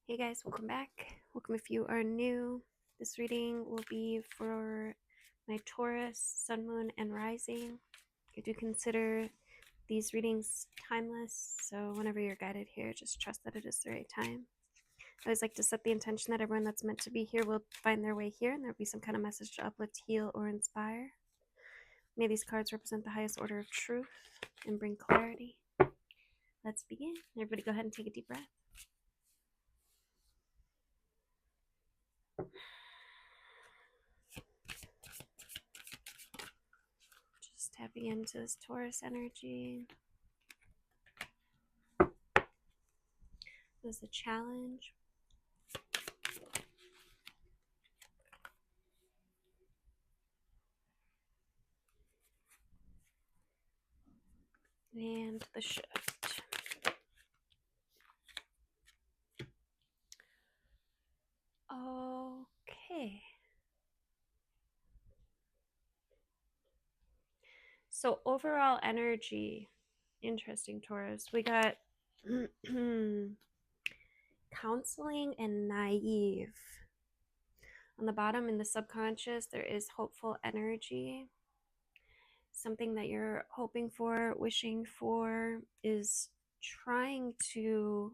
Hey guys, welcome back. Welcome if you are new. This reading will be for my Taurus, Sun, Moon, and Rising. I do consider these readings timeless, so whenever you're guided here, just trust that it is the right time. I always like to set the intention that everyone that's meant to be here will find their way here, and there'll be some kind of message to uplift, heal, or inspire. May these cards represent the highest order of truth and bring clarity. Let's begin. Everybody go ahead and take a deep breath. Just tapping into this Taurus energy. This is a challenge. And the shift. Okay. So overall energy, interesting, Taurus. We got counseling and naive. On the bottom in the subconscious, there is hopeful energy. Something that you're hoping for, wishing for, is trying to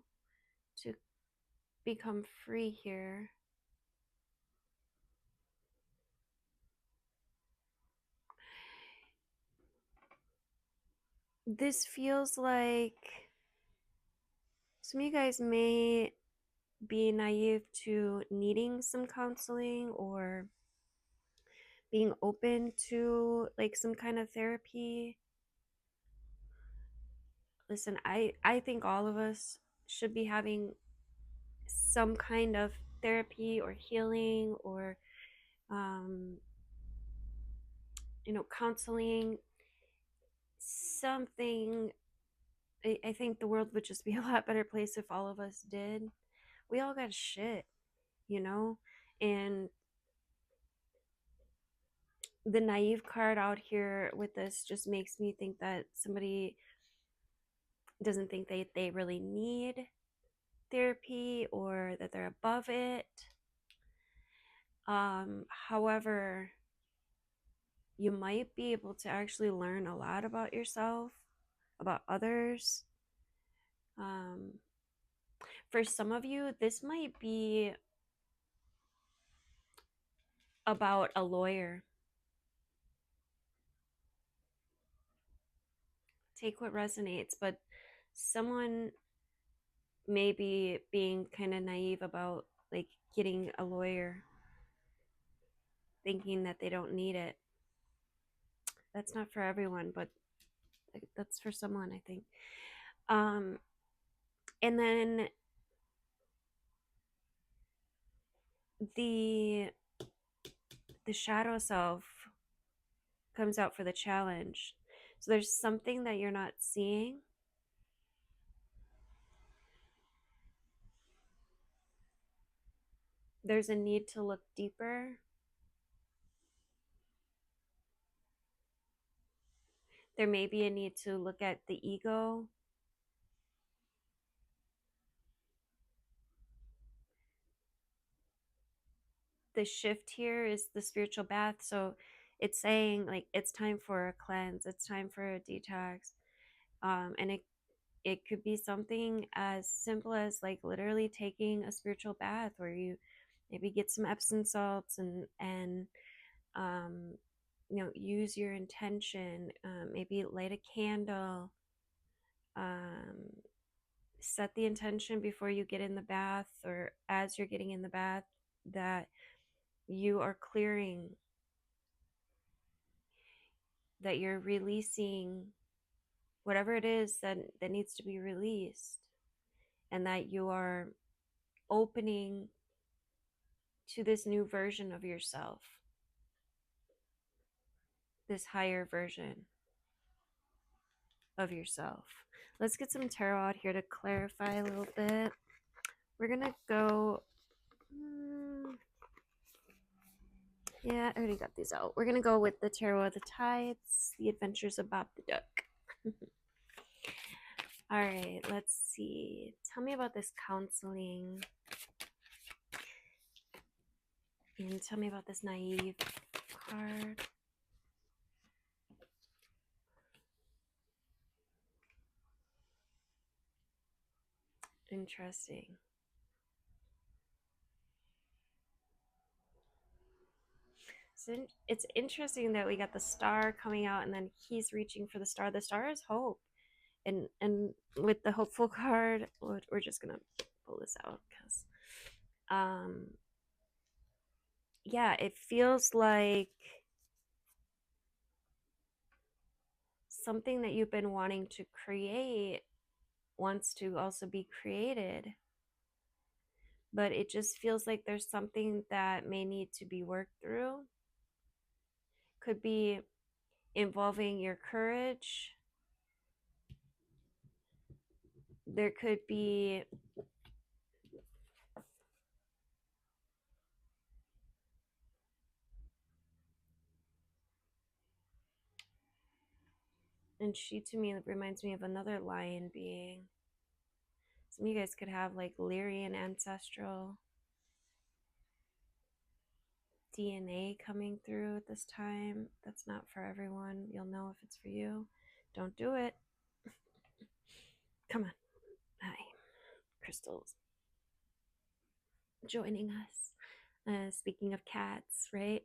become free here. This feels like some of you guys may be naive to needing some counseling or being open to like some kind of therapy. Listen, I think all of us should be having some kind of therapy or healing or counseling, something. I think the world would just be a lot better place if all of us did. We all got shit, and the naive card out here with this just makes me think that somebody doesn't think they really need therapy or that they're above it. However, you might be able to actually learn a lot about yourself, about others. For some of you, this might be about a lawyer. Take what resonates, but someone may be being kind of naive about like getting a lawyer, thinking that they don't need it. That's not for everyone, but that's for someone, I think. And then the shadow self comes out for the challenge. So there's something that you're not seeing. There's a need to look deeper. There may be a need to look at the ego. The shift here is the spiritual bath. So it's saying like it's time for a cleanse. It's time for a detox. And it could be something as simple as like literally taking a spiritual bath where you maybe get some Epsom salts and use your intention, maybe light a candle, set the intention before you get in the bath or as you're getting in the bath that you are clearing, that you're releasing whatever it is that needs to be released, and that you are opening to this new version of yourself, this higher version of yourself. Let's get some tarot out here to clarify a little bit. We're gonna go yeah, I already got these out. We're gonna go with the Tarot of the Tides, the Adventures of Bob the Duck. All right, let's see. Tell me about this counseling. And tell me about this naive card. Interesting. It's interesting that we got the star coming out and then he's reaching for the star. The star is hope. And with the hopeful card, we're just gonna pull this out because yeah, it feels like something that you've been wanting to create wants to also be created, but it just feels like there's something that may need to be worked through. Could be involving your courage. There could be and she to me reminds me of another lion being. Some of you guys could have like Lyrian ancestral DNA coming through at this time. That's not for everyone. You'll know if it's for you. Don't do it. Come on. Hi, crystals joining us. Speaking of cats, right?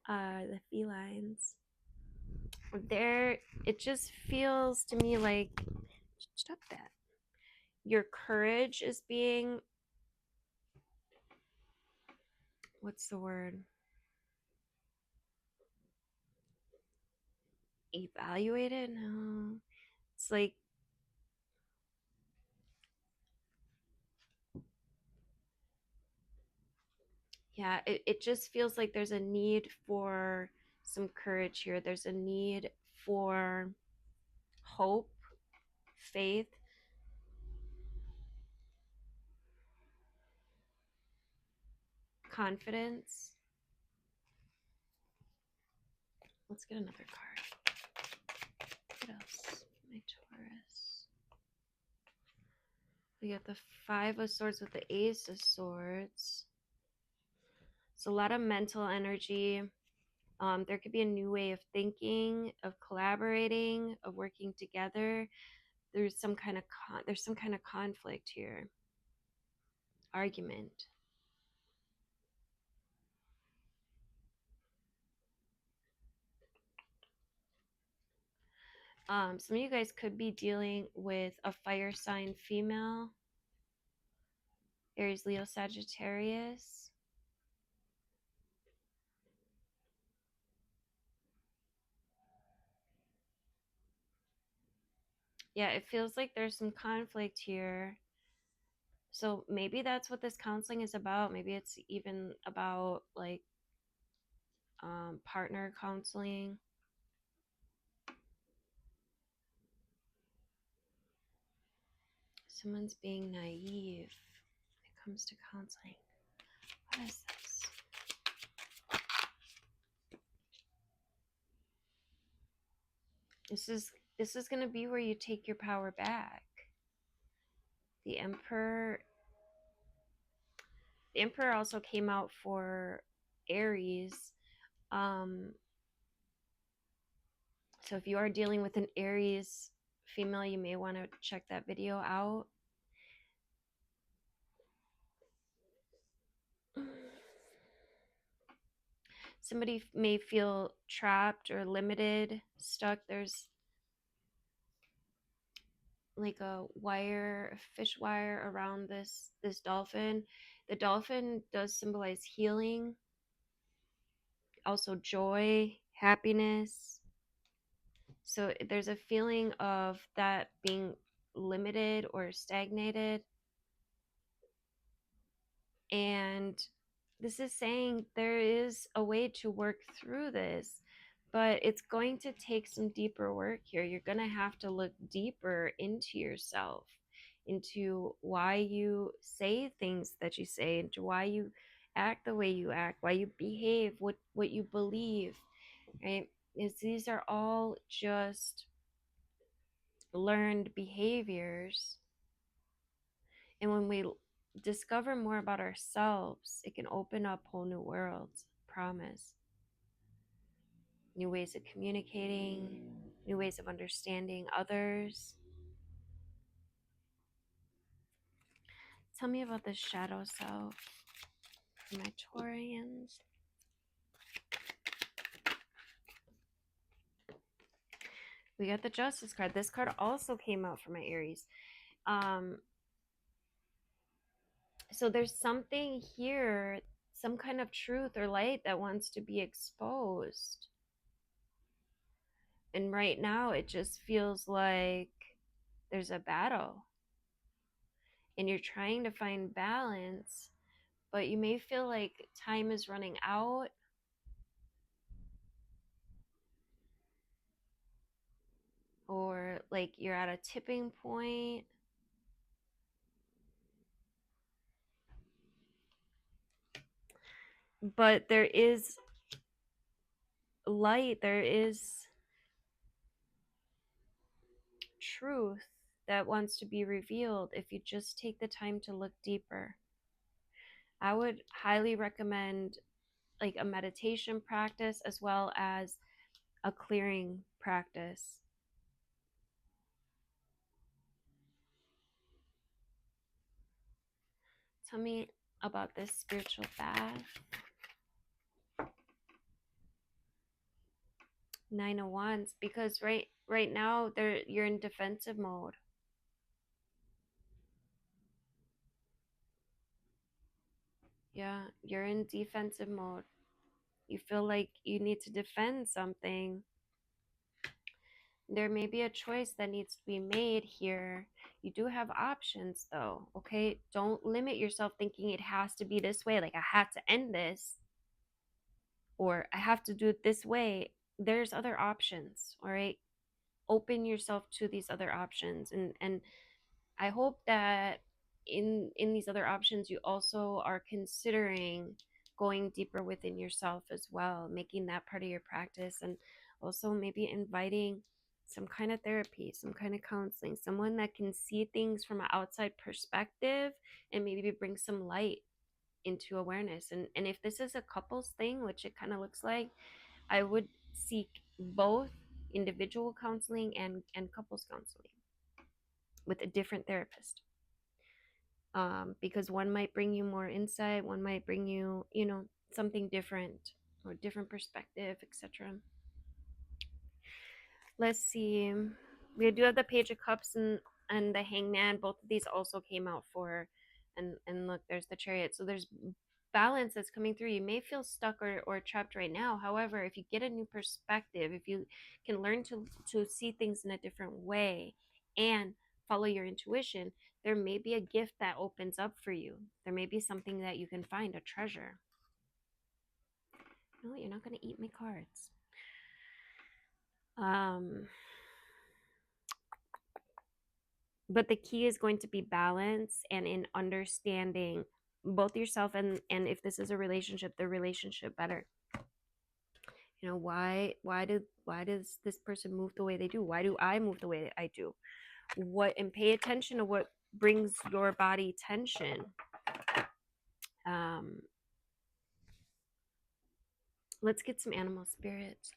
The felines. There, it just feels to me like, stop that. Your courage is being, what's the word? Evaluated? No. It's like, yeah, it just feels like there's a need for some courage here. There's a need for hope, faith, confidence. Let's get another card. What else? My Taurus. We got the Five of Swords with the Ace of Swords. It's a lot of mental energy. There could be a new way of thinking, of collaborating, of working together. There's some kind of conflict here, argument. Some of you guys could be dealing with a fire sign female, Aries, Leo, Sagittarius. Yeah, it feels like there's some conflict here. So maybe that's what this counseling is about. Maybe it's even about like partner counseling. Someone's being naive when it comes to counseling. What is this? This is going to be where you take your power back. The Emperor also came out for Aries. So if you are dealing with an Aries female, you may want to check that video out. Somebody may feel trapped or limited, stuck. There's like a wire, a fish wire around this dolphin. The dolphin does symbolize healing, also joy, happiness. So there's a feeling of that being limited or stagnated. And this is saying there is a way to work through this, but it's going to take some deeper work here. You're going to have to look deeper into yourself, into why you say things that you say, into why you act the way you act, why you behave, what you believe, right? These are all just learned behaviors. And when we discover more about ourselves, it can open up whole new worlds. Promise. New ways of communicating, new ways of understanding others. Tell me about the shadow self for my Taurians. We got the Justice card. This card also came out for my Aries. Um, so there's something here, some kind of truth or light that wants to be exposed. And right now it just feels like there's a battle and you're trying to find balance, but you may feel like time is running out, or like you're at a tipping point. But there is light, there is truth that wants to be revealed if you just take the time to look deeper. I would highly recommend like a meditation practice as well as a clearing practice. Tell me about this spiritual bath. 9 of Wands, because right now you're in defensive mode. Yeah, you're in defensive mode. You feel like you need to defend something. There may be a choice that needs to be made here. You do have options though, okay? Don't limit yourself thinking it has to be this way, like I have to end this or I have to do it this way. There's other options, all right? Open yourself to these other options, and I hope that in these other options you also are considering going deeper within yourself as well, making that part of your practice, and also maybe inviting some kind of therapy, some kind of counseling, someone that can see things from an outside perspective and maybe bring some light into awareness. And if this is a couples thing, which it kind of looks like, I would seek both individual counseling and couples counseling with a different therapist, because one might bring you more insight, one might bring you, something different or different perspective, etc. Let's see. We do have the Page of Cups and the Hangman. Both of these also came out for, and look, there's the Chariot. So there's balance that's coming through. You may feel stuck or trapped right now. However, if you get a new perspective, if you can learn to see things in a different way and follow your intuition, there may be a gift that opens up for you. There may be something that you can find, a treasure. No, you're not going to eat my cards. But the key is going to be balance and in understanding both yourself and if this is a relationship, the relationship better. Why does this person move the way they do? Why do I move the way that I do? And pay attention to what brings your body tension. Let's get some animal spirits.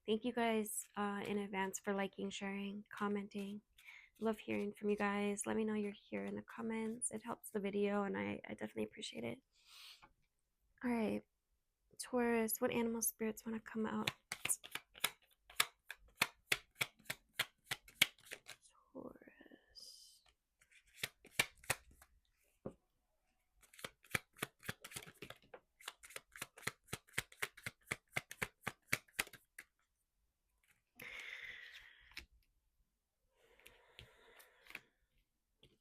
Thank you guys in advance for liking, sharing, commenting. Love hearing from you guys. Let me know you're here in the comments. It helps the video and I definitely appreciate it. All right, Taurus, what animal spirits want to come out? Taurus.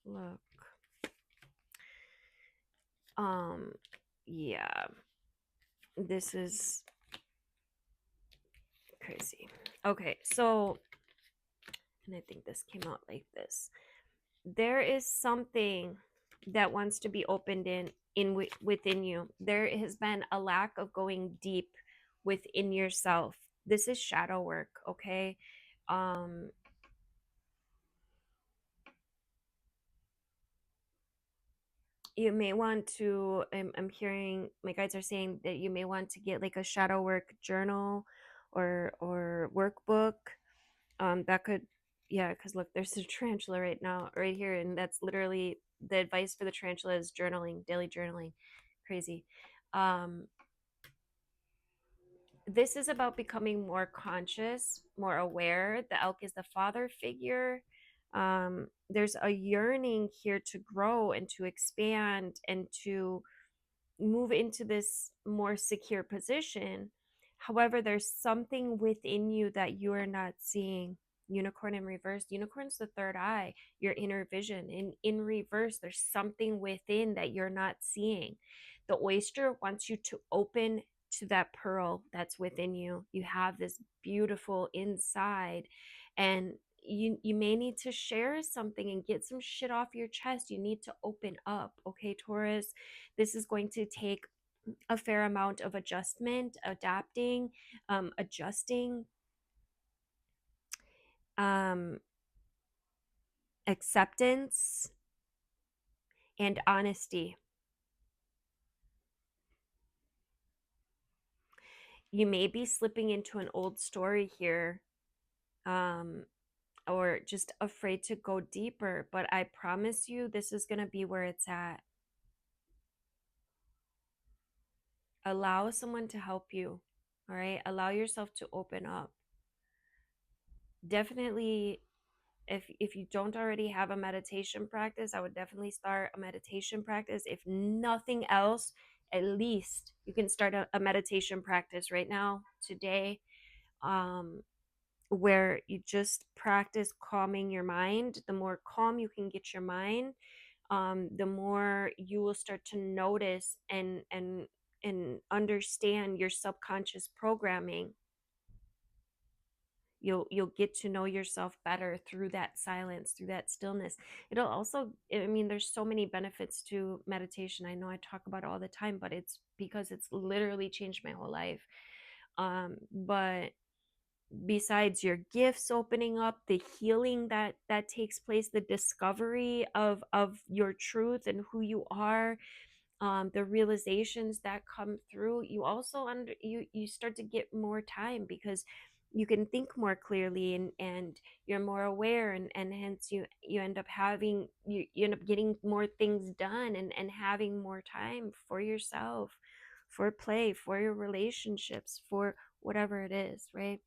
Look. Yeah. This is crazy. Okay, so, and I think this came out like this. There is something that wants to be opened within you. There has been a lack of going deep within yourself. This is shadow work, okay? you may want to, I'm hearing my guides are saying that you may want to get like a shadow work journal or workbook. That could, yeah, because look, there's a tarantula right now, right here, and that's literally the advice for the tarantula is journaling, daily journaling. Crazy. Um, this is about becoming more conscious, more aware. The elk is the father figure. There's a yearning here to grow and to expand and to move into this more secure position. However, there's something within you that you are not seeing. Unicorn in reverse. Unicorn's the third eye, your inner vision. In reverse, there's something within that you're not seeing. The oyster wants you to open to that pearl that's within you. You have this beautiful inside, and you may need to share something and get some shit off your chest. You need to open up, okay, Taurus? This is going to take a fair amount of adjustment, adapting, adjusting, um, acceptance, and honesty. You may be slipping into an old story here, um, or just afraid to go deeper, but I promise you this is going to be where it's at. Allow someone to help you, all right? Allow yourself to open up. Definitely, if you don't already have a meditation practice, I would definitely start a meditation practice. If nothing else, at least you can start a meditation practice right now, today, um, where you just practice calming your mind. The more calm you can get your mind, the more you will start to notice and understand your subconscious programming. You'll get to know yourself better through that silence, through that stillness. It'll also, I mean, there's so many benefits to meditation. I know I talk about it all the time, but it's because it's literally changed my whole life. But besides your gifts opening up, the healing that takes place, the discovery of your truth and who you are, the realizations that come through, you also you start to get more time because you can think more clearly, and you're more aware, and hence you end up having, you end up getting more things done, and having more time for yourself, for play, for your relationships, for whatever it is, right?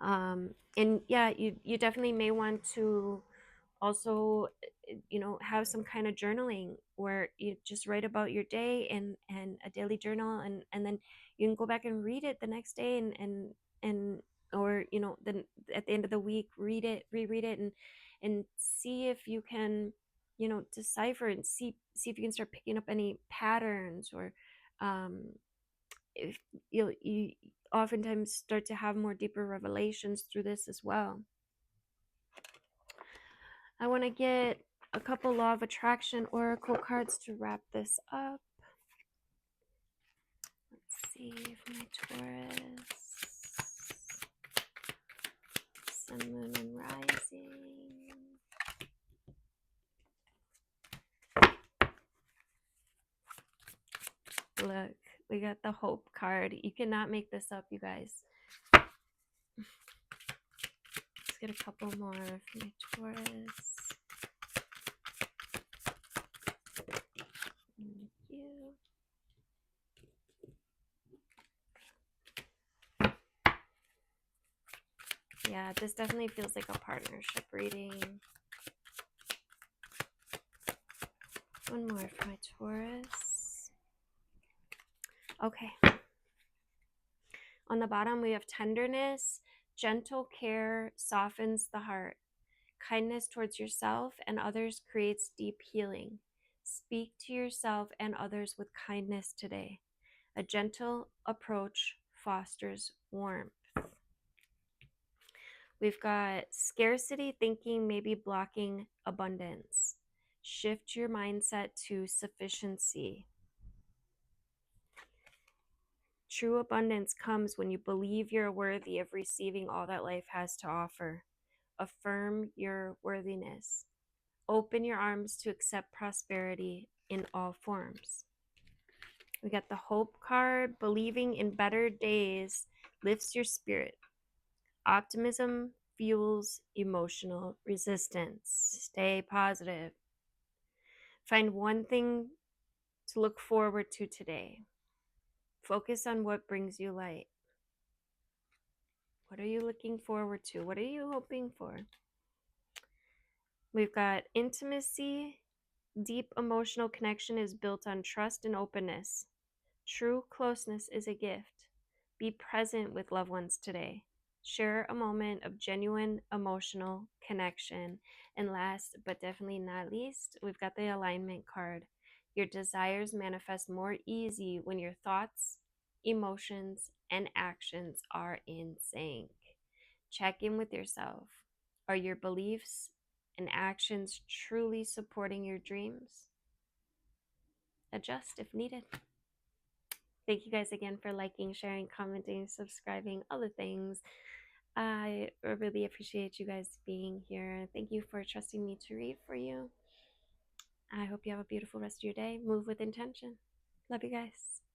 And yeah, you definitely may want to also, have some kind of journaling where you just write about your day, and a daily journal, and then you can go back and read it the next day, and or then at the end of the week read it, reread it, and see if you can, decipher, and see if you can start picking up any patterns, or um if you oftentimes start to have more deeper revelations through this as well. I want to get a couple law of attraction oracle cards to wrap this up. Let's see if my Taurus, Sun, Moon, and Rising. Look, we got the Hope card. You cannot make this up, you guys. Let's get a couple more of my Taurus. Thank you. Yeah, this definitely feels like a partnership reading. One more for my Taurus. Okay. On the bottom, we have tenderness. Gentle care softens the heart. Kindness towards yourself and others creates deep healing. Speak to yourself and others with kindness today. A gentle approach fosters warmth. We've got scarcity thinking may be blocking abundance. Shift your mindset to sufficiency. True abundance comes when you believe you're worthy of receiving all that life has to offer. Affirm your worthiness. Open your arms to accept prosperity in all forms. We got the Hope card. Believing in better days lifts your spirit. Optimism fuels emotional resistance. Stay positive. Find one thing to look forward to today. Focus on what brings you light. What are you looking forward to? What are you hoping for? We've got intimacy. Deep emotional connection is built on trust and openness. True closeness is a gift. Be present with loved ones today. Share a moment of genuine emotional connection. And last but definitely not least, we've got the alignment card. Your desires manifest more easy when your thoughts, emotions, and actions are in sync. Check in with yourself. Are your beliefs and actions truly supporting your dreams? Adjust if needed. Thank you guys again for liking, sharing, commenting, subscribing, all the things. I really appreciate you guys being here. Thank you for trusting me to read for you. I hope you have a beautiful rest of your day. Move with intention. Love you guys.